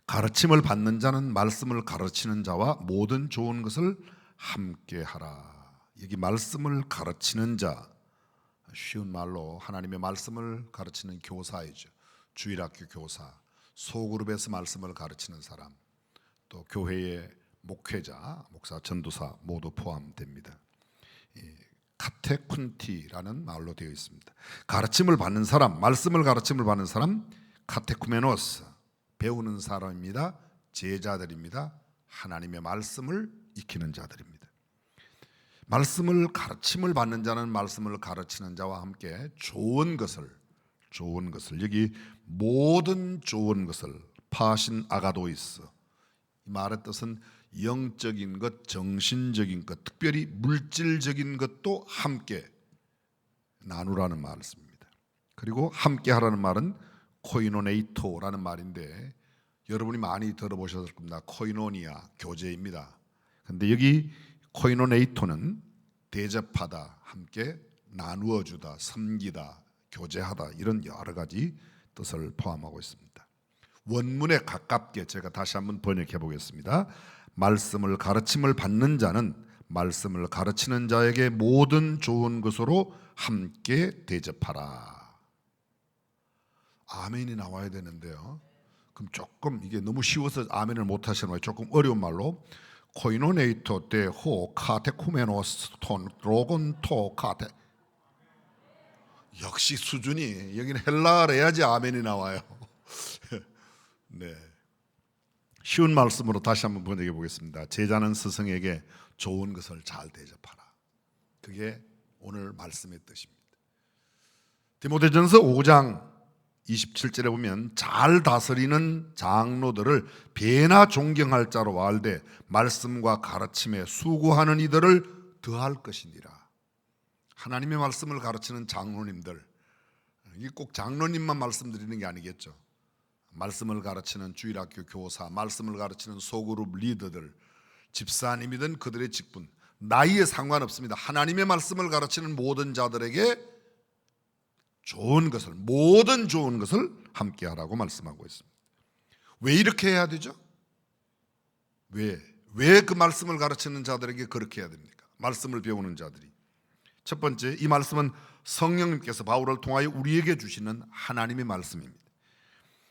가르침을 받는 자는 말씀을 가르치는 자와 모든 좋은 것을 함께 하라. 여기 말씀을 가르치는 자, 쉬운 말로 하나님의 말씀을 가르치는 교사이죠. 주일학교 교사, 소그룹에서 말씀을 가르치는 사람, 또 교회의 목회자, 목사, 전도사 모두 포함됩니다. 카테쿤티라는 말로 되어 있습니다. 가르침을 받는 사람, 말씀을 가르침을 받는 사람, 카테쿠메노스, 배우는 사람입니다. 제자들입니다. 하나님의 말씀을 익히는 자들입니다. 말씀을 가르침을 받는 자는 말씀을 가르치는 자와 함께 좋은 것을 여기 모든 좋은 것을 파신 아가도이스, 이 말의 뜻은 영적인 것, 정신적인 것, 특별히 물질적인 것도 함께 나누라는 말을 씁니다. 그리고 함께 하라는 말은 코이노네이토라는 말인데 여러분이 많이 들어보셨을 겁니다. 코이노니아, 교제입니다. 그런데 여기 코이노네이토는 대접하다, 함께 나누어 주다, 섬기다, 교제하다, 이런 여러 가지 뜻을 포함하고 있습니다. 원문에 가깝게 제가 다시 한번 번역해 보겠습니다. 말씀을 가르침을 받는 자는 말씀을 가르치는 자에게 모든 좋은 것으로 함께 대접하라. 아멘이 나와야 되는데요. 그럼 조금 이게 너무 쉬워서 아멘을 못 하시는 거예요. 조금 어려운 말로 코이노네이토 데호 카테쿠메노스 톤 로곤토 카테. 역시 수준이 여기는 헬라어를 해야지 아멘이 나와요. 네, 쉬운 말씀으로 다시 한번 번역해 보겠습니다. 제자는 스승에게 좋은 것을 잘 대접하라. 그게 오늘 말씀의 뜻입니다. 디모데전서 5장 27절에 보면 잘 다스리는 장로들을 배나 존경할 자로 알되 말씀과 가르침에 수고하는 이들을 더할 것이니라. 하나님의 말씀을 가르치는 장로님들, 이게 꼭 장로님만 말씀드리는 게 아니겠죠. 말씀을 가르치는 주일학교 교사, 말씀을 가르치는 소그룹 리더들, 집사님이든 그들의 직분, 나이에 상관없습니다. 하나님의 말씀을 가르치는 모든 자들에게 좋은 것을, 모든 좋은 것을 함께 하라고 말씀하고 있습니다. 왜 이렇게 해야 되죠? 왜 그 말씀을 가르치는 자들에게 그렇게 해야 됩니까? 말씀을 배우는 자들이. 첫 번째, 이 말씀은 성령님께서 바울을 통하여 우리에게 주시는 하나님의 말씀입니다.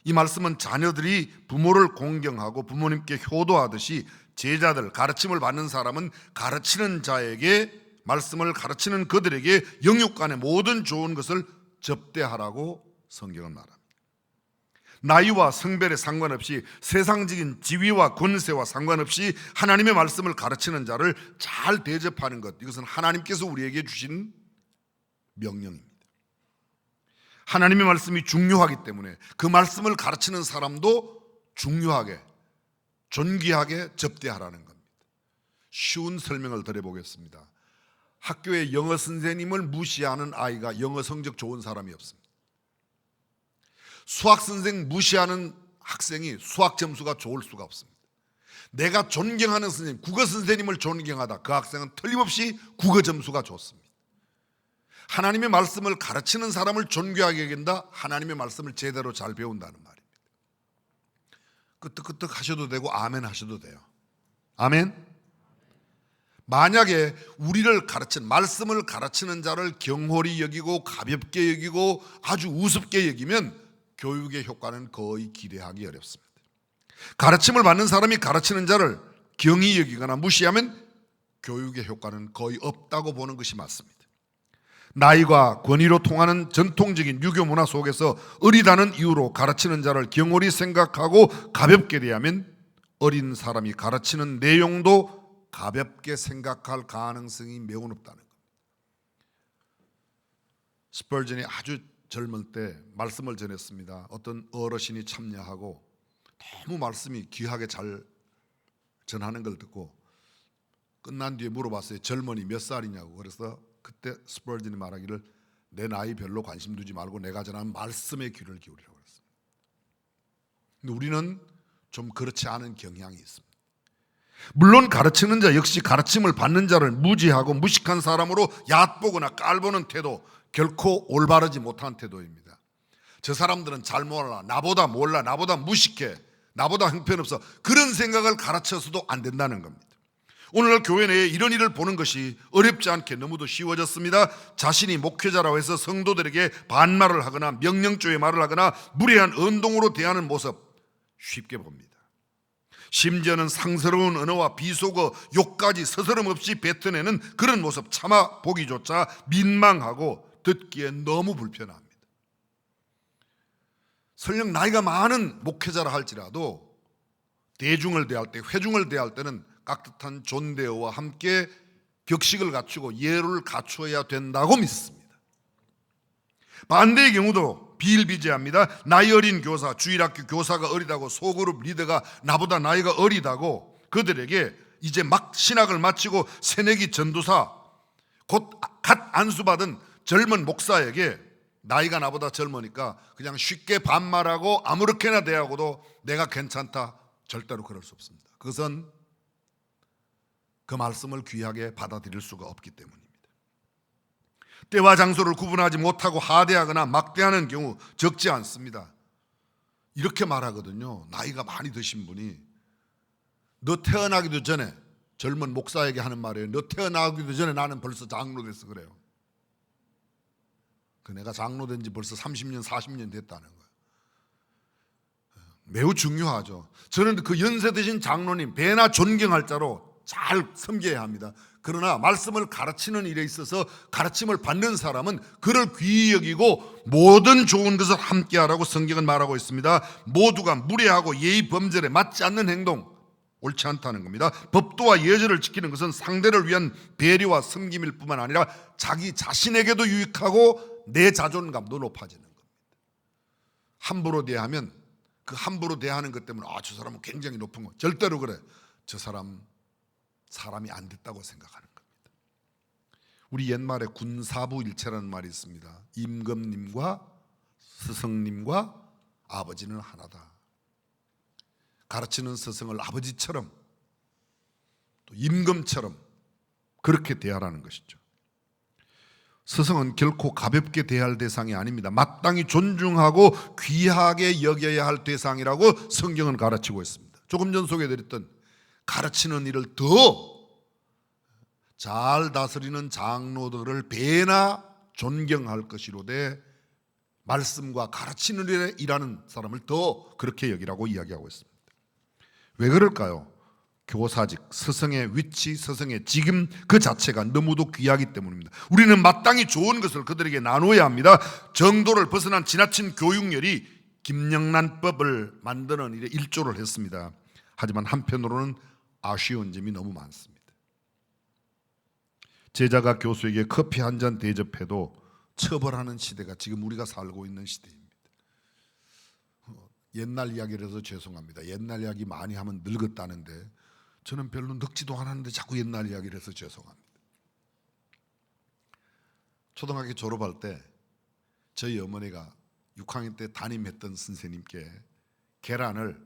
이 말씀은 자녀들이 부모를 공경하고 부모님께 효도하듯이 제자들, 가르침을 받는 사람은 가르치는 자에게, 말씀을 가르치는 그들에게 영육간의 모든 좋은 것을 접대하라고 성경은 말합니다. 나이와 성별에 상관없이, 세상적인 지위와 권세와 상관없이 하나님의 말씀을 가르치는 자를 잘 대접하는 것, 이것은 하나님께서 우리에게 주신 명령입니다. 하나님의 말씀이 중요하기 때문에 그 말씀을 가르치는 사람도 중요하게, 존귀하게 접대하라는 겁니다. 쉬운 설명을 드려보겠습니다. 학교에 영어 선생님을 무시하는 아이가 영어 성적 좋은 사람이 없습니다. 수학 선생 무시하는 학생이 수학 점수가 좋을 수가 없습니다. 내가 존경하는 선생님, 국어 선생님을 존경하다, 그 학생은 틀림없이 국어 점수가 좋습니다. 하나님의 말씀을 가르치는 사람을 존귀하게 여긴다, 하나님의 말씀을 제대로 잘 배운다는 말입니다. 끄떡끄떡 하셔도 되고 아멘 하셔도 돼요. 아멘. 만약에 우리를 가르치는, 말씀을 가르치는 자를 경홀히 여기고 가볍게 여기고 아주 우습게 여기면 교육의 효과는 거의 기대하기 어렵습니다. 가르침을 받는 사람이 가르치는 자를 경히 여기거나 무시하면 교육의 효과는 거의 없다고 보는 것이 맞습니다. 나이가 권위로 통하는 전통적인 유교 문화 속에서 어리다는 이유로 가르치는 자를 경홀히 생각하고 가볍게 대하면 어린 사람이 가르치는 내용도 가볍게 생각할 가능성이 매우 높다는 겁니다. 스펄전이 아주 젊을 때 말씀을 전했습니다. 어떤 어르신이 참여하고 너무 말씀이 귀하게 잘 전하는 걸 듣고 끝난 뒤에 물어봤어요. 젊은이 몇 살이냐고. 그래서 그때 스펄전이 말하기를 내 나이 별로 관심 두지 말고 내가 전하는 말씀에 귀를 기울이라고 그랬습니다. 근데 우리는 좀 그렇지 않은 경향이 있습니다. 물론 가르치는 자 역시 가르침을 받는 자를 무지하고 무식한 사람으로 얕보거나 깔보는 태도, 결코 올바르지 못한 태도입니다. 저 사람들은 잘 몰라, 나보다 몰라, 나보다 무식해, 나보다 형편없어. 그런 생각을 가르쳐서도 안 된다는 겁니다. 오늘날 교회 내에 이런 일을 보는 것이 어렵지 않게 너무도 쉬워졌습니다. 자신이 목회자라고 해서 성도들에게 반말을 하거나 명령조의 말을 하거나 무례한 언동으로 대하는 모습 쉽게 봅니다. 심지어는 상스러운 언어와 비속어, 욕까지 스스럼없이 뱉어내는 그런 모습 차마 보기조차 민망하고 듣기에 너무 불편합니다. 설령 나이가 많은 목회자라 할지라도 대중을 대할 때, 회중을 대할 때는 깍듯한 존대어와 함께 격식을 갖추고 예를 갖추어야 된다고 믿습니다. 반대의 경우도 비일비재합니다. 나이 어린 교사, 주일학교 교사가 어리다고 소그룹 리더가 나보다 나이가 어리다고 그들에게 이제 막 신학을 마치고 새내기 전도사, 곧 갓 안수받은 젊은 목사에게 나이가 나보다 젊으니까 그냥 쉽게 반말하고 아무렇게나 대하고도 내가 괜찮다, 절대로 그럴 수 없습니다. 그것은 그 말씀을 귀하게 받아들일 수가 없기 때문입니다. 때와 장소를 구분하지 못하고 하대하거나 막대하는 경우 적지 않습니다. 이렇게 말하거든요. 나이가 많이 드신 분이 너 태어나기도 전에, 젊은 목사에게 하는 말이에요. 너 태어나기도 전에 나는 벌써 장로 됐어 그래요. 내가 장로 된 지 벌써 30년 40년 됐다는 거예요. 매우 중요하죠. 저는 그 연세 드신 장로님 배나 존경할 자로 잘 섬겨야 합니다. 그러나 말씀을 가르치는 일에 있어서 가르침을 받는 사람은 그를 귀히 여기고 모든 좋은 것을 함께하라고 성경은 말하고 있습니다. 모두가 무례하고 예의 범절에 맞지 않는 행동, 옳지 않다는 겁니다. 법도와 예절을 지키는 것은 상대를 위한 배려와 섬김일 뿐만 아니라 자기 자신에게도 유익하고 내 자존감도 높아지는 겁니다. 함부로 대하면 그 함부로 대하는 것 때문에 저 사람은 굉장히 높은 거, 절대로 그래. 저 사람이 안 됐다고 생각하는 겁니다. 우리 옛말에 군사부일체라는 말이 있습니다. 임금님과 스승님과 아버지는 하나다. 가르치는 스승을 아버지처럼 또 임금처럼 그렇게 대하라는 것이죠. 스승은 결코 가볍게 대할 대상이 아닙니다. 마땅히 존중하고 귀하게 여겨야 할 대상이라고 성경은 가르치고 있습니다. 조금 전 소개해드렸던 가르치는 일을 더 잘 다스리는 장로들을 배나 존경할 것이로되 말씀과 가르치는 일에 일하는 사람을 더 그렇게 여기라고 이야기하고 있습니다. 왜 그럴까요? 교사직, 스승의 위치, 스승의 직임 그 자체가 너무도 귀하기 때문입니다. 우리는 마땅히 좋은 것을 그들에게 나누어야 합니다. 정도를 벗어난 지나친 교육열이 김영란법을 만드는 일에 일조를 했습니다. 하지만 한편으로는 아쉬운 점이 너무 많습니다. 제자가 교수에게 커피 한 잔 대접해도 처벌하는 시대가 지금 우리가 살고 있는 시대입니다. 옛날 이야기를 해서 죄송합니다. 옛날 이야기 많이 하면 늙었다는데 저는 별로 늙지도 않았는데 자꾸 옛날 이야기를 해서 죄송합니다. 초등학교 졸업할 때 저희 어머니가 6학년 때 담임했던 선생님께 계란을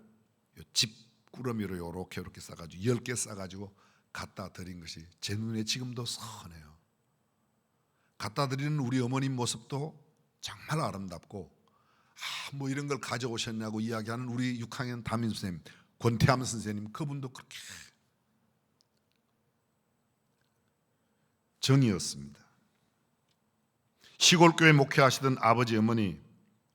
집꾸러미로 이렇게 싸가지고 10개 싸가지고 갖다 드린 것이 제 눈에 지금도 선해요. 갖다 드리는 우리 어머님 모습도 정말 아름답고 뭐 이런 걸 가져오셨냐고 이야기하는 우리 6학년 담임 선생님 권태함 선생님, 그분도 그렇게 정이었습니다. 시골교회 목회하시던 아버지 어머니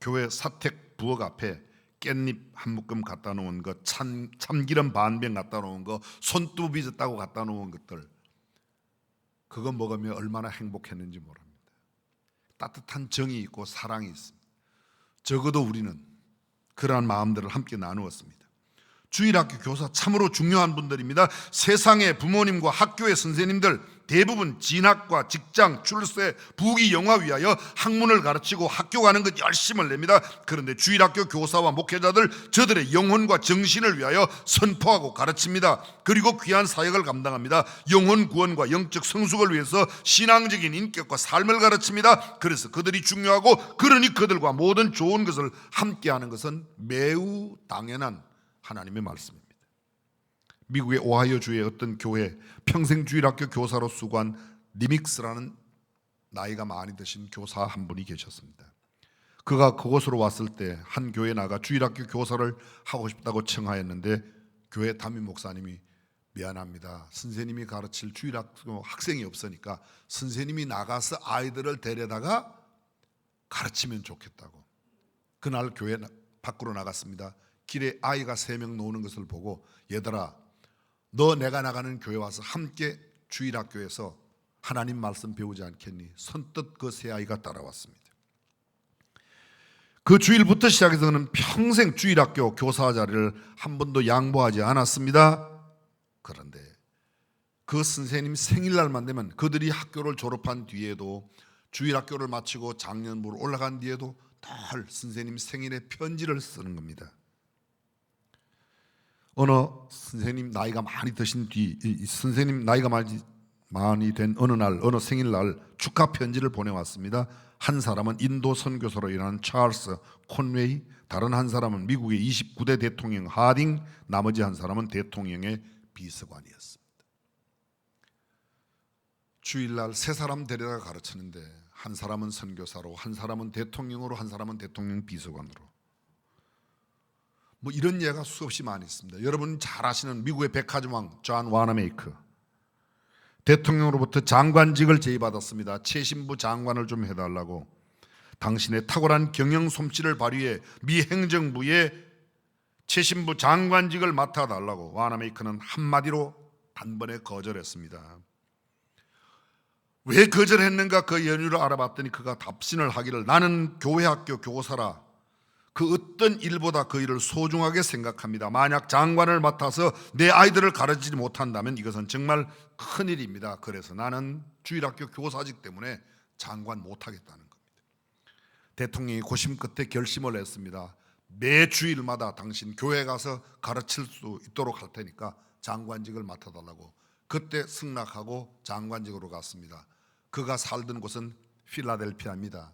교회 사택 부엌 앞에 깻잎 한 묶음 갖다 놓은 거, 참기름 반병 갖다 놓은 거, 손두부 빚었다고 갖다 놓은 것들, 그거 먹으면 얼마나 행복했는지 모릅니다. 따뜻한 정이 있고 사랑이 있습니다. 적어도 우리는 그러한 마음들을 함께 나누었습니다. 주일학교 교사 참으로 중요한 분들입니다. 세상의 부모님과 학교의 선생님들 대부분 진학과 직장, 출세, 부귀 영화 위하여 학문을 가르치고 학교 가는 것 열심을 냅니다. 그런데 주일학교 교사와 목회자들 저들의 영혼과 정신을 위하여 선포하고 가르칩니다. 그리고 귀한 사역을 감당합니다. 영혼 구원과 영적 성숙을 위해서 신앙적인 인격과 삶을 가르칩니다. 그래서 그들이 중요하고 그러니 그들과 모든 좋은 것을 함께하는 것은 매우 당연한 하나님의 말씀입니다. 미국의 오하이오 주의 어떤 교회 평생 주일학교 교사로 수고한 니믹스라는 나이가 많이 드신 교사 한 분이 계셨습니다. 그가 그곳으로 왔을 때 한 교회에 나가 주일학교 교사를 하고 싶다고 청하였는데 교회 담임 목사님이 미안합니다. 선생님이 가르칠 주일학교 학생이 없으니까 선생님이 나가서 아이들을 데려다가 가르치면 좋겠다고. 그날 교회 밖으로 나갔습니다. 길에 아이가 3명 노는 것을 보고 얘들아, 너 내가 나가는 교회 와서 함께 주일학교에서 하나님 말씀 배우지 않겠니? 선뜻 그 세 아이가 따라왔습니다. 그 주일부터 시작해서 그는 평생 주일학교 교사 자리를 한 번도 양보하지 않았습니다. 그런데 그 선생님 생일날만 되면 그들이 학교를 졸업한 뒤에도 주일학교를 마치고 장년부로 올라간 뒤에도 늘 선생님 생일에 편지를 쓰는 겁니다. 어느 선생님 나이가 많이 드신 뒤, 선생님 나이가 많이 된 어느 날, 어느 생일날 축하 편지를 보내왔습니다. 한 사람은 인도 선교사로 일하는 찰스 콘웨이, 다른 한 사람은 미국의 29대 대통령 하딩, 나머지 한 사람은 대통령의 비서관이었습니다. 주일날 세 사람 데려다 가르치는데 한 사람은 선교사로, 한 사람은 대통령으로, 한 사람은 대통령 비서관으로. 뭐 이런 예가 수없이 많이 있습니다. 여러분 잘 아시는 미국의 백화점왕 존 와나메이커, 대통령으로부터 장관직을 제의받았습니다. 최신부 장관을 좀 해달라고. 당신의 탁월한 경영 솜씨를 발휘해 미 행정부의 최신부 장관직을 맡아달라고 와나메이커는 한마디로 단번에 거절했습니다. 왜 거절했는가 그 연유를 알아봤더니 그가 답신을 하기를 나는 교회학교 교사라 그 어떤 일보다 그 일을 소중하게 생각합니다. 만약 장관을 맡아서 내 아이들을 가르치지 못한다면 이것은 정말 큰일입니다. 그래서 나는 주일학교 교사직 때문에 장관 못하겠다는 겁니다. 대통령이 고심 끝에 결심을 했습니다. 매 주일마다 당신 교회 가서 가르칠 수 있도록 할 테니까 장관직을 맡아달라고. 그때 승낙하고 장관직으로 갔습니다. 그가 살던 곳은 필라델피아입니다.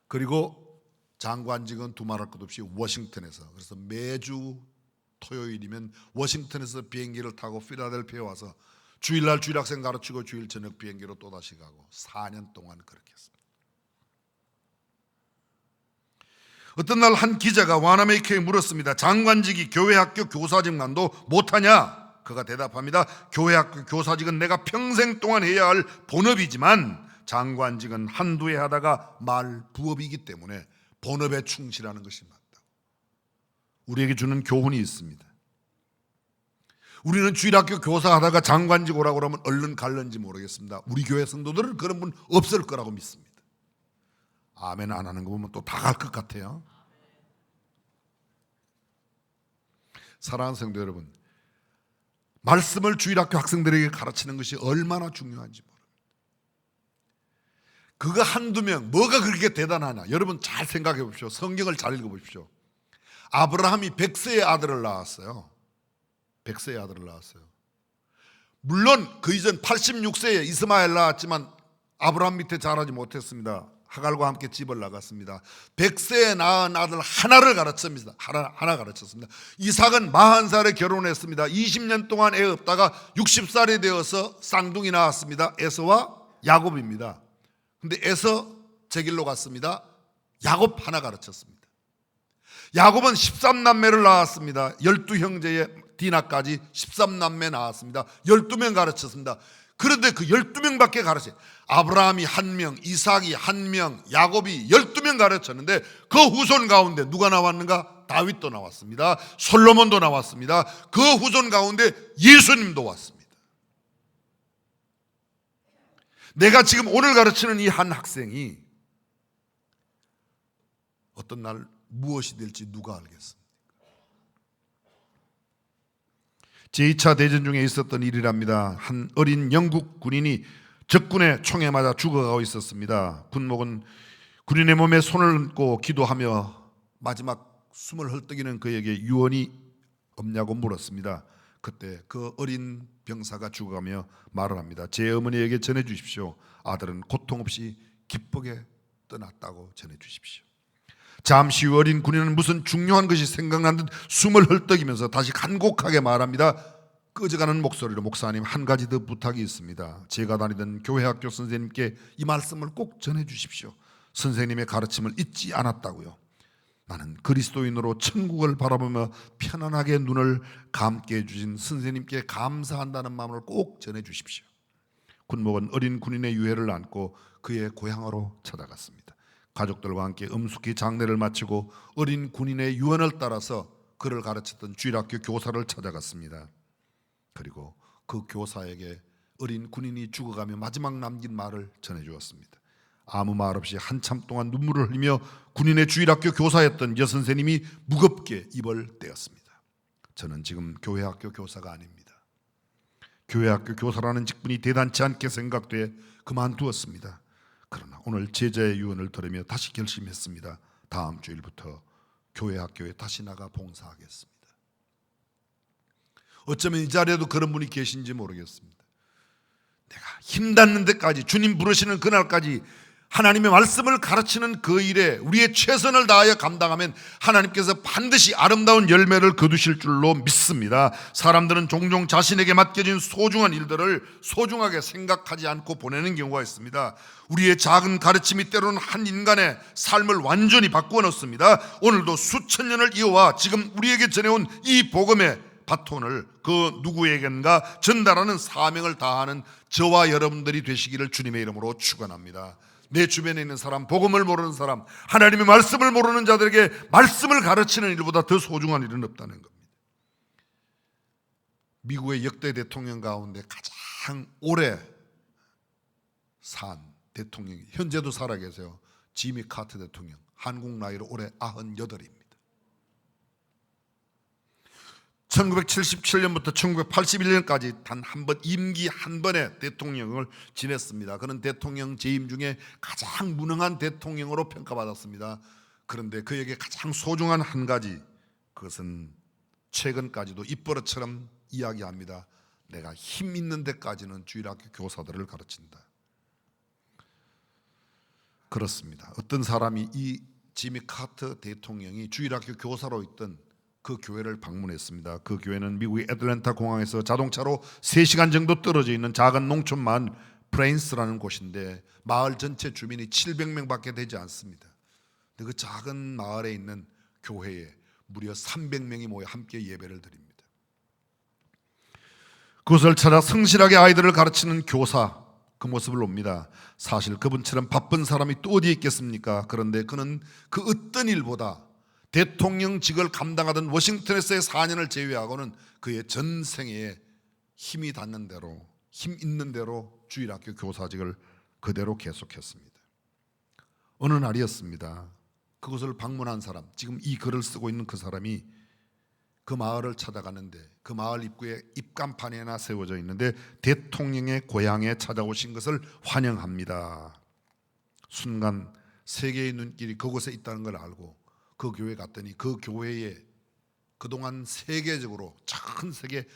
그리고 장관직은 두말할 것 없이 워싱턴에서, 그래서 매주 토요일이면 워싱턴에서 비행기를 타고 필라델피아에 와서 주일날 주일학생 가르치고 주일 저녁 비행기로 또다시 가고 4년 동안 그렇게 했습니다. 어떤 날 한 기자가 와나메이커에 물었습니다. 장관직이 교회학교 교사직만도 못하냐? 그가 대답합니다. 교회학교 교사직은 내가 평생 동안 해야 할 본업이지만 장관직은 한두 해 하다가 말 부업이기 때문에 본업에 충실하는 것이 맞다. 우리에게 주는 교훈이 있습니다. 우리는 주일학교 교사하다가 장관직 오라고 그러면 얼른 갈는지 모르겠습니다. 우리 교회 성도들은 그런 분 없을 거라고 믿습니다. 아멘 안 하는 거 보면 또 다 갈 것 같아요. 사랑하는 성도 여러분, 말씀을 주일학교 학생들에게 가르치는 것이 얼마나 중요한지 모릅니다. 그거 한두 명 뭐가 그렇게 대단하냐? 여러분 잘 생각해 보십시오. 성경을 잘 읽어보십시오. 아브라함이 100세의 아들을 낳았어요. 100세의 아들을 낳았어요. 물론 그 이전 86세에 이스마엘 낳았지만 아브라함 밑에 자라지 못했습니다. 하갈과 함께 집을 나갔습니다. 100세에 낳은 아들 하나를 가르쳤습니다. 하나 가르쳤습니다. 이삭은 40살에 결혼했습니다. 20년 동안 애 없다가 60살이 되어서 쌍둥이 낳았습니다. 에서와 야곱입니다. 근데 에서 제 길로 갔습니다. 야곱 하나 가르쳤습니다. 야곱은 13남매를 낳았습니다. 12형제의 디나까지 13남매 낳았습니다. 12명 가르쳤습니다. 그런데 그 12명밖에 가르쳐요. 아브라함이 1명, 이삭이 1명, 야곱이 12명 가르쳤는데 그 후손 가운데 누가 나왔는가? 다윗도 나왔습니다. 솔로몬도 나왔습니다. 그 후손 가운데 예수님도 왔습니다. 내가 지금 오늘 가르치는 이 한 학생이 어떤 날 무엇이 될지 누가 알겠습니까? 제2차 대전 중에 있었던 일이랍니다. 한 어린 영국 군인이 적군의 총에 맞아 죽어가고 있었습니다. 군목은 군인의 몸에 손을 얹고 기도하며 마지막 숨을 헐떡이는 그에게 유언이 없냐고 물었습니다. 그때 그 어린 병사가 죽어가며 말을 합니다. 제 어머니에게 전해주십시오. 아들은 고통 없이 기쁘게 떠났다고 전해주십시오. 잠시 후 어린 군인은 무슨 중요한 것이 생각난 듯 숨을 헐떡이면서 다시 간곡하게 말합니다. 꺼져가는 목소리로 목사님 한 가지 더 부탁이 있습니다. 제가 다니던 교회 학교 선생님께 이 말씀을 꼭 전해주십시오. 선생님의 가르침을 잊지 않았다고요. 나는 그리스도인으로 천국을 바라보며 편안하게 눈을 감게 해주신 선생님께 감사한다는 마음을 꼭 전해주십시오. 군목은 어린 군인의 유해를 안고 그의 고향으로 찾아갔습니다. 가족들과 함께 엄숙히 장례를 마치고 어린 군인의 유언을 따라서 그를 가르쳤던 주일학교 교사를 찾아갔습니다. 그리고 그 교사에게 어린 군인이 죽어가며 마지막 남긴 말을 전해주었습니다. 아무 말 없이 한참 동안 눈물을 흘리며 군인의 주일학교 교사였던 여선생님이 무겁게 입을 떼었습니다. 저는 지금 교회학교 교사가 아닙니다. 교회학교 교사라는 직분이 대단치 않게 생각돼 그만두었습니다. 그러나 오늘 제자의 유언을 들으며 다시 결심했습니다. 다음 주일부터 교회학교에 다시 나가 봉사하겠습니다. 어쩌면 이 자리에도 그런 분이 계신지 모르겠습니다. 내가 힘닿는 데까지, 주님 부르시는 그날까지 하나님의 말씀을 가르치는 그 일에 우리의 최선을 다하여 감당하면 하나님께서 반드시 아름다운 열매를 거두실 줄로 믿습니다. 사람들은 종종 자신에게 맡겨진 소중한 일들을 소중하게 생각하지 않고 보내는 경우가 있습니다. 우리의 작은 가르침이 때로는 한 인간의 삶을 완전히 바꾸어 놓습니다. 오늘도 수천 년을 이어와 지금 우리에게 전해온 이 복음의 바톤을 그 누구에겐가 전달하는 사명을 다하는 저와 여러분들이 되시기를 주님의 이름으로 축원합니다. 내 주변에 있는 사람, 복음을 모르는 사람, 하나님의 말씀을 모르는 자들에게 말씀을 가르치는 일보다 더 소중한 일은 없다는 겁니다. 미국의 역대 대통령 가운데 가장 오래 산 대통령이 현재도 살아계세요. 지미 카터 대통령. 한국 나이로 올해 98입니다. 1977년부터 1981년까지 단 한 번, 임기 한 번의 대통령을 지냈습니다. 그는 대통령 재임 중에 가장 무능한 대통령으로 평가받았습니다. 그런데 그에게 가장 소중한 한 가지, 그것은 최근까지도 입버릇처럼 이야기합니다. 내가 힘 있는 데까지는 주일학교 교사들을 가르친다. 그렇습니다. 어떤 사람이 이 지미 카터 대통령이 주일학교 교사로 있던 그 교회를 방문했습니다. 그 교회는 미국의 애틀랜타 공항에서 자동차로 3시간 정도 떨어져 있는 작은 농촌 마을 프레인스라는 곳인데 마을 전체 주민이 700명밖에 되지 않습니다. 그 작은 마을에 있는 교회에 무려 300명이 모여 함께 예배를 드립니다. 그곳을 찾아 성실하게 아이들을 가르치는 교사, 그 모습을 봅니다. 사실 그분처럼 바쁜 사람이 또 어디에 있겠습니까? 그런데 그는 그 어떤 일보다 대통령직을 감당하던 워싱턴에서의 4년을 제외하고는 그의 전생에 힘이 닿는 대로, 힘 있는 대로 주일학교 교사직을 그대로 계속했습니다. 어느 날이었습니다. 그곳을 방문한 사람, 지금 이 글을 쓰고 있는 그 사람이 그 마을을 찾아가는데 그 마을 입구에 입간판이 하나 세워져 있는데 대통령의 고향에 찾아오신 것을 환영합니다. 순간 세계의 눈길이 그곳에 있다는 걸 알고 그 교회 갔더니 그 교회에 그동안 세계적으로 전 세계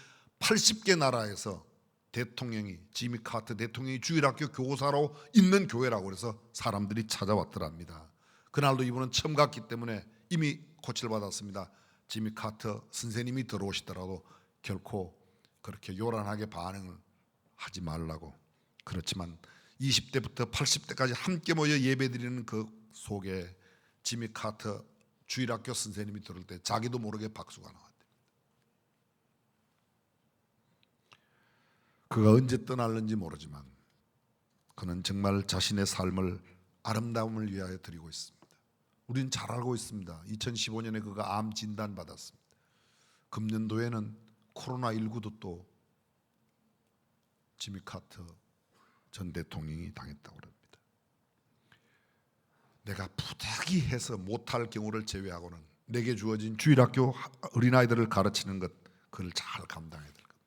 80개 나라에서 대통령이, 지미 카터 대통령이 주일학교 교사로 있는 교회라고 해서 사람들이 찾아왔더랍니다. 그날도 이분은 처음 갔기 때문에 이미 코치를 받았습니다. 지미 카터 선생님이 들어오시더라도 결코 그렇게 요란하게 반응을 하지 말라고. 그렇지만 20대부터 80대까지 함께 모여 예배드리는 그 속에 지미 카터 주일학교 선생님이 들을 때 자기도 모르게 박수가 나왔대요. 그가 언제 떠날는지 모르지만 그는 정말 자신의 삶을 아름다움을 위하여 드리고 있습니다. 우리는 잘 알고 있습니다. 2015년에 그가 암 진단 받았습니다. 금년도에는 코로나19도 또 지미 카터 전 대통령이 당했다고 합니다. 내가 부득이 해서 못할 경우를 제외하고는 내게 주어진 주일학교 어린아이들을 가르치는 것, 그걸 잘 감당해야 될 겁니다.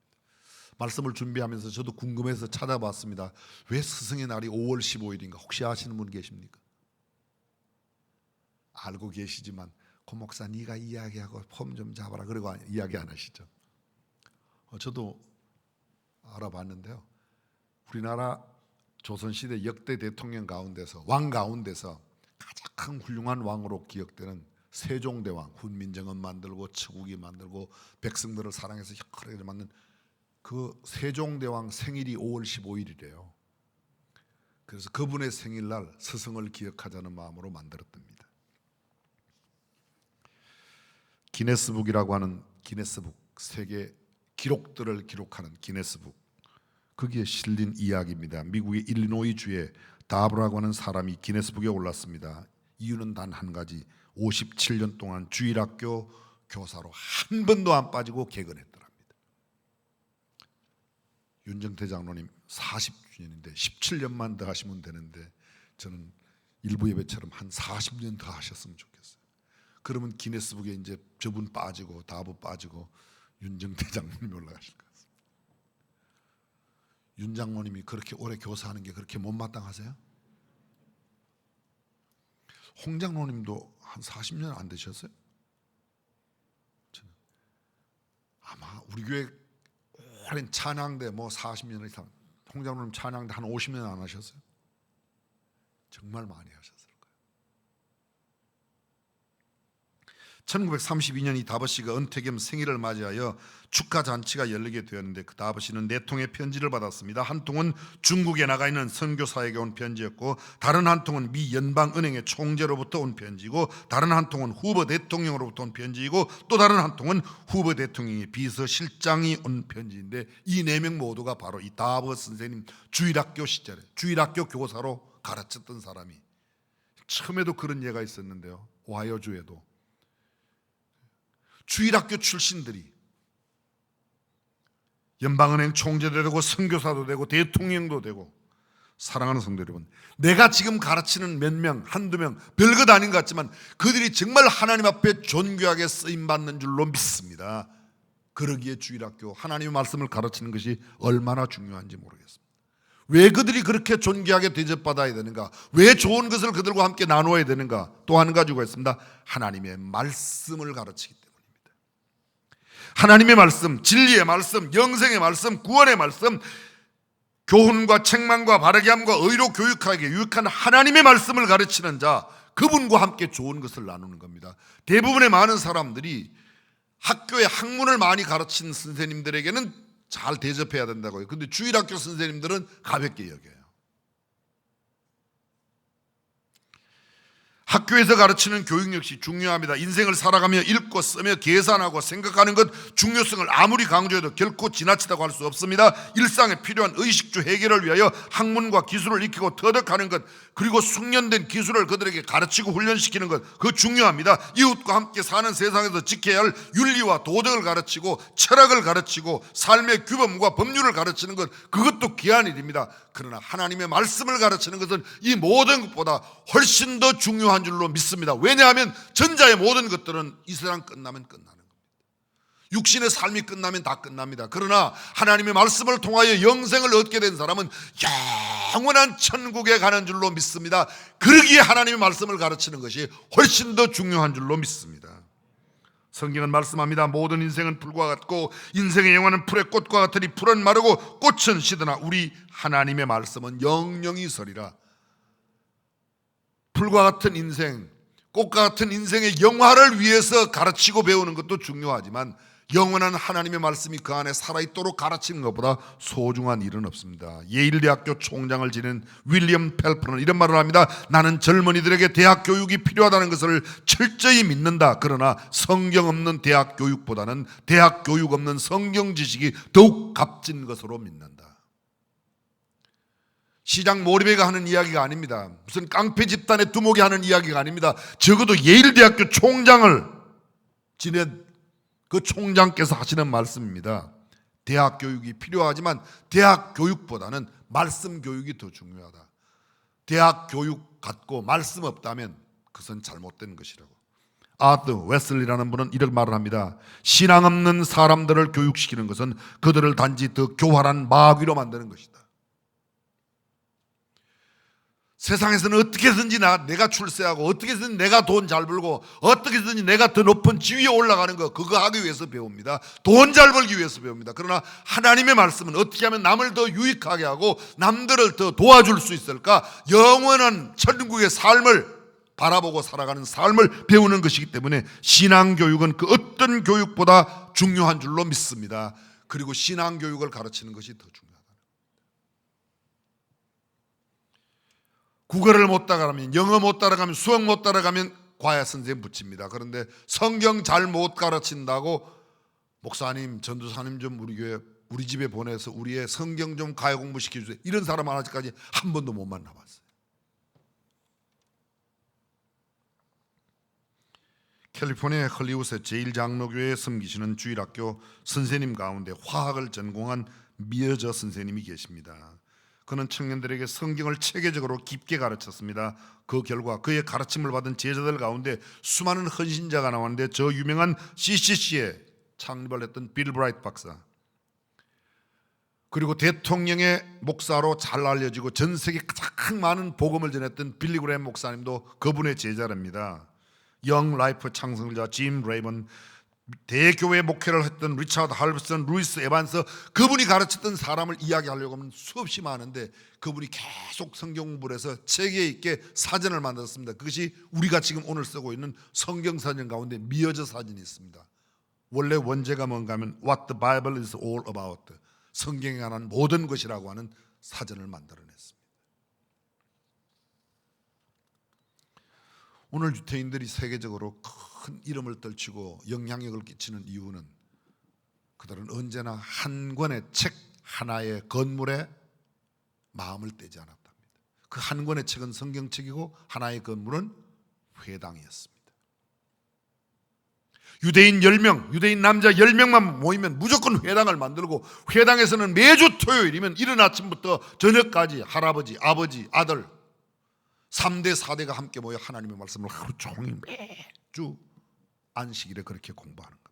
말씀을 준비하면서 저도 궁금해서 찾아봤습니다. 왜 스승의 날이 5월 15일인가 혹시 아시는 분 계십니까? 알고 계시지만 고 목사 네가 이야기하고 폼 좀 잡아라 그리고 이야기 안 하시죠. 저도 알아봤는데요. 우리나라 조선시대 역대 대통령 가운데서, 왕 가운데서 가장 훌륭한 왕으로 기억되는 세종대왕, 훈민정음 만들고 처국이 만들고 백성들을 사랑해서 혁하게 만든 그 세종대왕 생일이 5월 15일이래요. 그래서 그분의 생일날 스승을 기억하자는 마음으로 만들었답니다. 기네스북이라고 하는 기네스북, 세계 기록들을 기록하는 기네스북, 거기에 실린 이야기입니다. 미국의 일리노이 주에 다브라고 하는 사람이 기네스북에 올랐습니다. 이유는 단 한 가지, 57년 동안 주일학교 교사로 한 번도 안 빠지고 개근했더랍니다. 윤정태 장로님 40주년인데 17년만 더 하시면 되는데 저는 일부 예배처럼 한 40년 더 하셨으면 좋겠어요. 그러면 기네스북에 이제 저분 빠지고 다브 빠지고 윤정태 장로님이 올라가실 것 같습니다. 윤 장로님이 그렇게 오래 교사하는 게 그렇게 못마땅하세요? 홍 장로님도 한 40년 안 되셨어요? 아마 우리 교회 오랜 찬양대 뭐 40년 이상, 홍 장로님 찬양대 한 50년 안 하셨어요? 정말 많이 하셨을 거예요. 1932년 이 다버 씨가 은퇴 겸 생일을 맞이하여 축하 잔치가 열리게 되었는데 그 다버 씨는 네 통의 편지를 받았습니다. 한 통은 중국에 나가 있는 선교사에게 온 편지였고, 다른 한 통은 미 연방은행의 총재로부터 온 편지고, 다른 한 통은 후보 대통령으로부터 온 편지이고, 또 다른 한 통은 후보 대통령의 비서실장이 온 편지인데, 이 네 명 모두가 바로 이 다버 선생님 주일학교 시절에 주일학교 교사로 가르쳤던 사람이, 처음에도 그런 예가 있었는데요, 오하이오주에도 주일학교 출신들이 연방은행 총재도 되고 선교사도 되고 대통령도 되고. 사랑하는 성도 여러분, 내가 지금 가르치는 몇 명, 한두 명 별것 아닌 것 같지만 그들이 정말 하나님 앞에 존귀하게 쓰임받는 줄로 믿습니다. 그러기에 주일학교 하나님의 말씀을 가르치는 것이 얼마나 중요한지 모르겠습니다. 왜 그들이 그렇게 존귀하게 대접받아야 되는가? 왜 좋은 것을 그들과 함께 나누어야 되는가? 또 한 가지가 있습니다. 하나님의 말씀을 가르치기 때문입니다. 하나님의 말씀, 진리의 말씀, 영생의 말씀, 구원의 말씀, 교훈과 책망과 바르게 함과 의로 교육하게 유익한 하나님의 말씀을 가르치는 자, 그분과 함께 좋은 것을 나누는 겁니다. 대부분의 많은 사람들이 학교에 학문을 많이 가르친 선생님들에게는 잘 대접해야 된다고요. 그런데 주일학교 선생님들은 가볍게 여겨요. 학교에서 가르치는 교육 역시 중요합니다. 인생을 살아가며 읽고 쓰며 계산하고 생각하는 것 중요성을 아무리 강조해도 결코 지나치다고 할 수 없습니다. 일상에 필요한 의식주 해결을 위하여 학문과 기술을 익히고 터득하는 것, 그리고 숙련된 기술을 그들에게 가르치고 훈련시키는 것, 그거 중요합니다. 이웃과 함께 사는 세상에서 지켜야 할 윤리와 도덕을 가르치고 철학을 가르치고 삶의 규범과 법률을 가르치는 것, 그것도 귀한 일입니다. 그러나 하나님의 말씀을 가르치는 것은 이 모든 것보다 훨씬 더 중요한 줄로 믿습니다. 왜냐하면 전자의 모든 것들은 이 세상 끝나면 끝나는 겁니다. 육신의 삶이 끝나면 다 끝납니다. 그러나 하나님의 말씀을 통하여 영생을 얻게 된 사람은 영원한 천국에 가는 줄로 믿습니다. 그러기에 하나님의 말씀을 가르치는 것이 훨씬 더 중요한 줄로 믿습니다. 성경은 말씀합니다. 모든 인생은 풀과 같고 인생의 영화는 풀의 꽃과 같으니 풀은 마르고 꽃은 시드나 우리 하나님의 말씀은 영영이 서리라. 풀과 같은 인생, 꽃과 같은 인생의 영화를 위해서 가르치고 배우는 것도 중요하지만 영원한 하나님의 말씀이 그 안에 살아있도록 가르치는 것보다 소중한 일은 없습니다. 예일대학교 총장을 지낸 윌리엄 펠퍼는 이런 말을 합니다. 나는 젊은이들에게 대학 교육이 필요하다는 것을 철저히 믿는다. 그러나 성경 없는 대학 교육보다는 대학 교육 없는 성경 지식이 더욱 값진 것으로 믿는다. 시장 모리베가 하는 이야기가 아닙니다. 무슨 깡패 집단의 두목이 하는 이야기가 아닙니다. 적어도 예일대학교 총장을 지낸 그 총장께서 하시는 말씀입니다. 대학 교육이 필요하지만 대학 교육보다는 말씀 교육이 더 중요하다. 대학 교육 갖고 말씀 없다면 그것은 잘못된 것이라고. 아더 웨슬리라는 분은 이런 말을 합니다. 신앙 없는 사람들을 교육시키는 것은 그들을 단지 더 교활한 마귀로 만드는 것이다. 세상에서는 어떻게든지 내가 출세하고 어떻게든지 내가 돈 잘 벌고 어떻게든지 내가 더 높은 지위에 올라가는 거, 그거 하기 위해서 배웁니다. 돈 잘 벌기 위해서 배웁니다. 그러나 하나님의 말씀은 어떻게 하면 남을 더 유익하게 하고 남들을 더 도와줄 수 있을까? 영원한 천국의 삶을 바라보고 살아가는 삶을 배우는 것이기 때문에 신앙교육은 그 어떤 교육보다 중요한 줄로 믿습니다. 그리고 신앙교육을 가르치는 것이 더 중요합니다. 국어를 못 따라가면, 영어 못 따라가면, 수학 못 따라가면 과외 선생님 붙입니다. 그런데 성경 잘 못 가르친다고 목사님, 전도사님 좀 우리 교회, 우리 집에 보내서 우리의 성경 좀 과외 공부 시켜주세요. 이런 사람은 아직까지 한 번도 못 만나봤어요. 캘리포니아 헐리우드의 제1장로교회에 섬기시는 주일학교 선생님 가운데 화학을 전공한 미어저 선생님이 계십니다. 그는 청년들에게 성경을 체계적으로 깊게 가르쳤습니다. 그 결과 그의 가르침을 받은 제자들 가운데 수많은 헌신자가 나왔는데 저 유명한 CCC에 창립을 했던 빌 브라이트 박사, 그리고 대통령의 목사로 잘 알려지고 전 세계 가장 많은 복음을 전했던 빌리 그레이엄 목사님도 그분의 제자랍니다. 영 라이프 창설자 짐 레이먼, 대교회 목회를 했던 리차드 할버슨, 루이스 에반스, 그분이 가르쳤던 사람을 이야기하려고 하면 수없이 많은데 그분이 계속 성경 공부를 해서 체계 있게 사전을 만들었습니다. 그것이 우리가 지금 오늘 쓰고 있는 성경 사전 가운데 미어져 사전이 있습니다. 원래 원제가 뭔가 하면 What the Bible is all about, 성경에 관한 모든 것이라고 하는 사전을 만들어냈습니다. 오늘 유태인들이 세계적으로 큰 이름을 떨치고 영향력을 끼치는 이유는 그들은 언제나 한 권의 책 하나의 건물에 마음을 떼지 않았답니다. 그 한 권의 책은 성경책이고 하나의 건물은 회당이었습니다. 유대인 10명, 유대인 남자 10명만 모이면 무조건 회당을 만들고, 회당에서는 매주 토요일이면 이른 아침부터 저녁까지 할아버지, 아버지, 아들 3대 4대가 함께 모여 하나님의 말씀을 하루 종일 매주 안식일에 그렇게 공부하는 겁니다.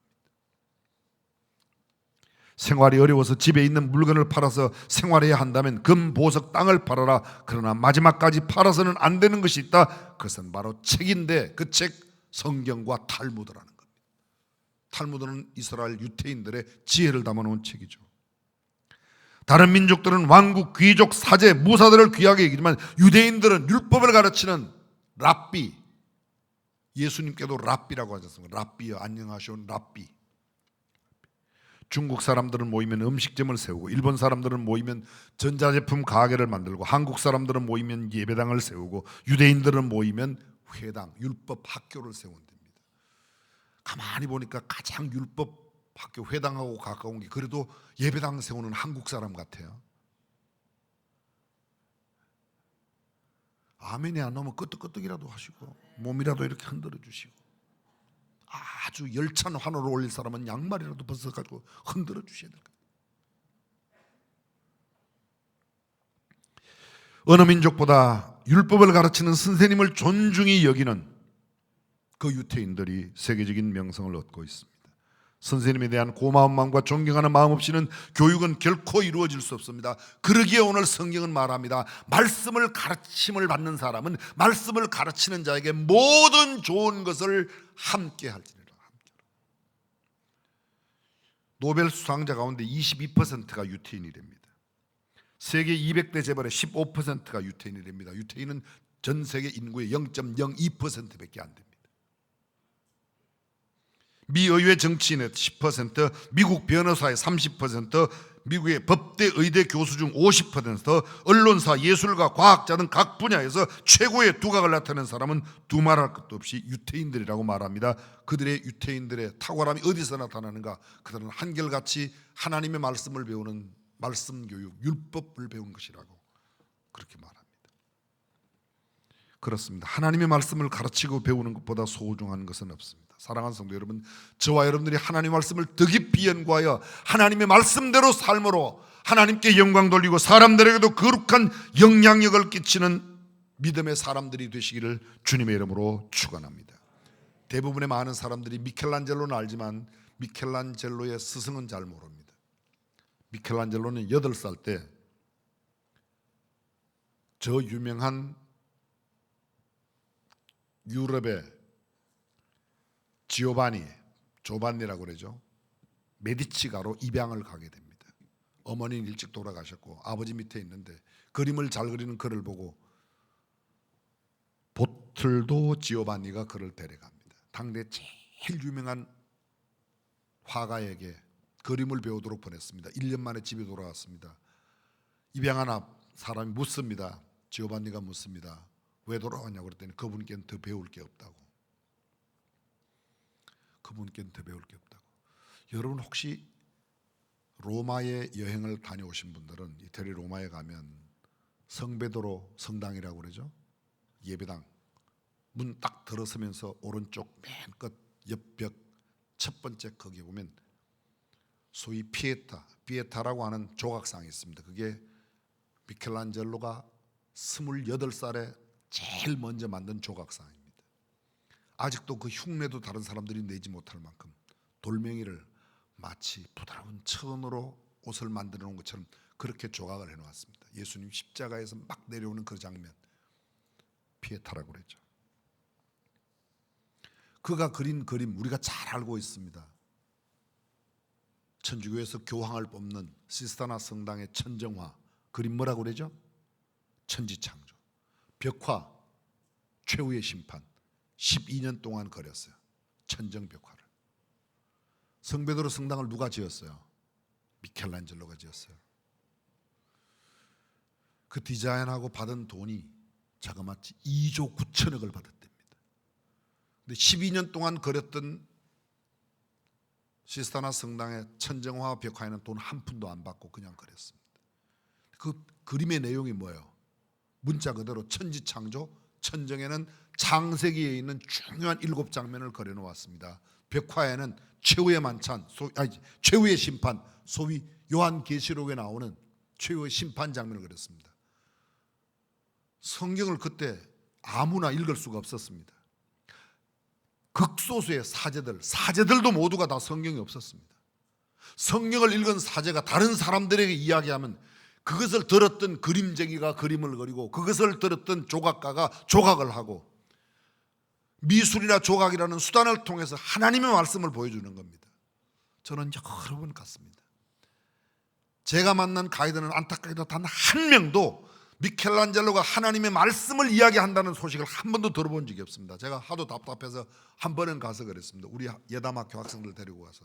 생활이 어려워서 집에 있는 물건을 팔아서 생활해야 한다면 금, 보석, 땅을 팔아라. 그러나 마지막까지 팔아서는 안 되는 것이 있다. 그것은 바로 책인데 그 책 성경과 탈무드라는 겁니다. 탈무드는 이스라엘 유태인들의 지혜를 담아놓은 책이죠. 다른 민족들은 왕국, 귀족, 사제, 무사들을 귀하게 여기지만 유대인들은 율법을 가르치는 랍비, 예수님께도 랍비라고 하셨습니다. 랍비여, 안녕하시오 랍비. 중국 사람들은 모이면 음식점을 세우고, 일본 사람들은 모이면 전자제품 가게를 만들고, 한국 사람들은 모이면 예배당을 세우고, 유대인들은 모이면 회당, 율법 학교를 세운답니다. 가만히 보니까 가장 율법 학교, 회당하고 가까운 게 그래도 예배당 세우는 한국 사람 같아요. 아멘이 안 나오면 끄떡끄떡이라도 하시고 몸이라도 이렇게 흔들어 주시고, 아주 열찬 환호를 올릴 사람은 양말이라도 벗어가지고 흔들어 주셔야 될 거예요. 어느 민족보다 율법을 가르치는 선생님을 존중히 여기는 그 유태인들이 세계적인 명성을 얻고 있습니다. 선생님에 대한 고마운 마음과 존경하는 마음 없이는 교육은 결코 이루어질 수 없습니다. 그러기에 오늘 성경은 말합니다. 말씀을 가르침을 받는 사람은 말씀을 가르치는 자에게 모든 좋은 것을 함께 할지니라. 노벨 수상자 가운데 22%가 유태인이랍니다. 세계 200대 재벌의 15%가 유태인이랍니다. 유태인은 전 세계 인구의 0.02%밖에 안 됩니다. 미 의회 정치인의 10%, 미국 변호사의 30%, 미국의 법대 의대 교수 중 50%, 언론사, 예술가, 과학자 등 각 분야에서 최고의 두각을 나타낸 사람은 두말할 것도 없이 유태인들이라고 말합니다. 그들의 유태인들의 탁월함이 어디서 나타나는가? 그들은 한결같이 하나님의 말씀을 배우는 말씀 교육, 율법을 배운 것이라고 그렇게 말합니다. 그렇습니다. 하나님의 말씀을 가르치고 배우는 것보다 소중한 것은 없습니다. 사랑하는 성도 여러분, 저와 여러분들이 하나님의 말씀을 더 깊이 연구하여 하나님의 말씀대로 삶으로 하나님께 영광 돌리고 사람들에게도 거룩한 영향력을 끼치는 믿음의 사람들이 되시기를 주님의 이름으로 축원합니다. 대부분의 많은 사람들이 미켈란젤로는 알지만 미켈란젤로의 스승은 잘 모릅니다. 미켈란젤로는 8살 때 저 유명한 유럽의 조반니라고 그러죠. 메디치가로 입양을 가게 됩니다. 어머니는 일찍 돌아가셨고 아버지 밑에 있는데 그림을 잘 그리는 그를 보고 보틀도 지오반니가 그를 데려갑니다. 당대 제일 유명한 화가에게 그림을 배우도록 보냈습니다. 1년 만에 집에 돌아왔습니다. 입양한 사람이 묻습니다. 지오반니가 묻습니다. 왜 돌아왔냐고 그랬더니 그분께는 더 배울 게 없다고. 그분께는 더 배울 게 없다고. 여러분 혹시 로마에 여행을 다녀오신 분들은 이태리 로마에 가면 성베드로 성당이라고 그러죠. 예배당 문 딱 들어서면서 오른쪽 맨 끝 옆벽 첫 번째 거기에 보면 소위 피에타라고 하는 조각상이 있습니다. 그게 미켈란젤로가 28살에 제일 먼저 만든 조각상입니다. 아직도 그 흉내도 다른 사람들이 내지 못할 만큼 돌멩이를 마치 부드러운 천으로 옷을 만들어 놓은 것처럼 그렇게 조각을 해놓았습니다. 예수님 십자가에서 막 내려오는 그 장면, 피에타라고 그랬죠. 그가 그린 그림 우리가 잘 알고 있습니다. 천주교에서 교황을 뽑는 시스타나 성당의 천정화 그림 뭐라고 그러죠? 천지창조. 벽화 최후의 심판 12년 동안 그렸어요. 천정벽화를. 성베드로 성당을 누가 지었어요? 미켈란젤로가 지었어요. 그 디자인하고 받은 돈이 자그마치 2조 9천억을 받았답니다. 근데 12년 동안 그렸던 시스타나 성당의 천정화 벽화에는 돈 한 푼도 안 받고 그냥 그렸습니다. 그 그림의 내용이 뭐예요? 문자 그대로 천지창조, 천정에는 창세기에 있는 중요한 7장면을 그려놓았습니다. 벽화에는 최후의 만찬, 최후의 심판, 소위 요한계시록에 나오는 최후의 심판 장면을 그렸습니다. 성경을 그때 아무나 읽을 수가 없었습니다. 극소수의 사제들도 모두가 다 성경이 없었습니다. 성경을 읽은 사제가 다른 사람들에게 이야기하면 그것을 들었던 그림쟁이가 그림을 그리고 그것을 들었던 조각가가 조각을 하고 미술이나 조각이라는 수단을 통해서 하나님의 말씀을 보여주는 겁니다. 저는 여러 번 갔습니다. 제가 만난 가이드는 안타깝게도 단 한 명도 미켈란젤로가 하나님의 말씀을 이야기한다는 소식을 한 번도 들어본 적이 없습니다. 제가 하도 답답해서 한 번은 가서 그랬습니다. 우리 예담학교 학생들 데리고 가서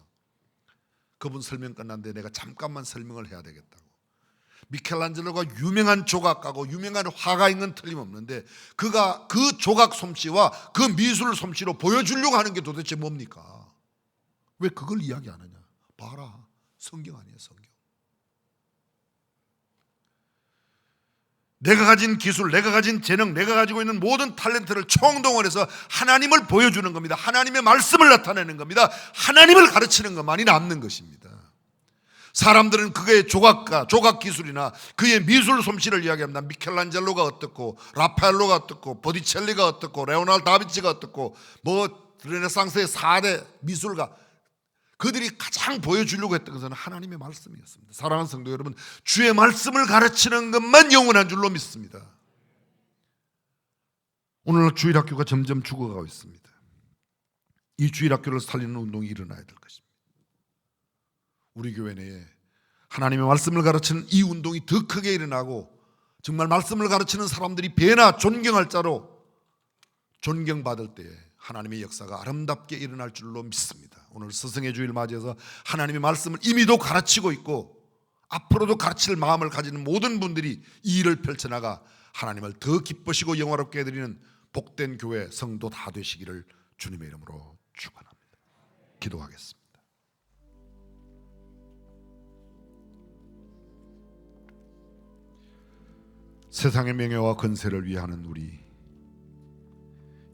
그분 설명 끝났는데 내가 잠깐만 설명을 해야 되겠다고. 미켈란젤로가 유명한 조각가고 유명한 화가인 건 틀림없는데 그가 그 조각 솜씨와 그 미술 솜씨로 보여주려고 하는 게 도대체 뭡니까? 왜 그걸 이야기 안 하냐? 봐라, 성경 아니에요, 성경. 내가 가진 기술, 내가 가진 재능, 내가 가지고 있는 모든 탤런트를 총동원해서 하나님을 보여주는 겁니다. 하나님의 말씀을 나타내는 겁니다. 하나님을 가르치는 것만이 남는 것입니다. 사람들은 그의 조각가, 조각 기술이나 그의 미술 솜씨를 이야기합니다. 미켈란젤로가 어떻고, 라파엘로가 어떻고, 보티첼리가 어떻고, 레오나르도 다빈치가 어떻고, 르네상스의 4대 미술가, 그들이 가장 보여주려고 했던 것은 하나님의 말씀이었습니다. 사랑하는 성도 여러분, 주의 말씀을 가르치는 것만 영원한 줄로 믿습니다. 오늘 주일학교가 점점 죽어가고 있습니다. 이 주일학교를 살리는 운동이 일어나야 될 것입니다. 우리 교회 내에 하나님의 말씀을 가르치는 이 운동이 더 크게 일어나고 정말 말씀을 가르치는 사람들이 배나 존경할 자로 존경받을 때에 하나님의 역사가 아름답게 일어날 줄로 믿습니다. 오늘 스승의 주일 맞이해서 하나님의 말씀을 이미도 가르치고 있고 앞으로도 가르칠 마음을 가지는 모든 분들이 이 일을 펼쳐나가 하나님을 더 기쁘시고 영화롭게 해드리는 복된 교회 성도 다 되시기를 주님의 이름으로 축원합니다. 기도하겠습니다. 세상의 명예와 권세를 위하는 우리,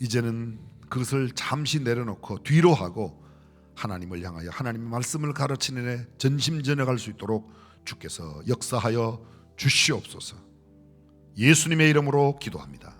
이제는 그것을 잠시 내려놓고 뒤로 하고 하나님을 향하여 하나님의 말씀을 가르치는 데 전심전력할 수 있도록 주께서 역사하여 주시옵소서. 예수님의 이름으로 기도합니다.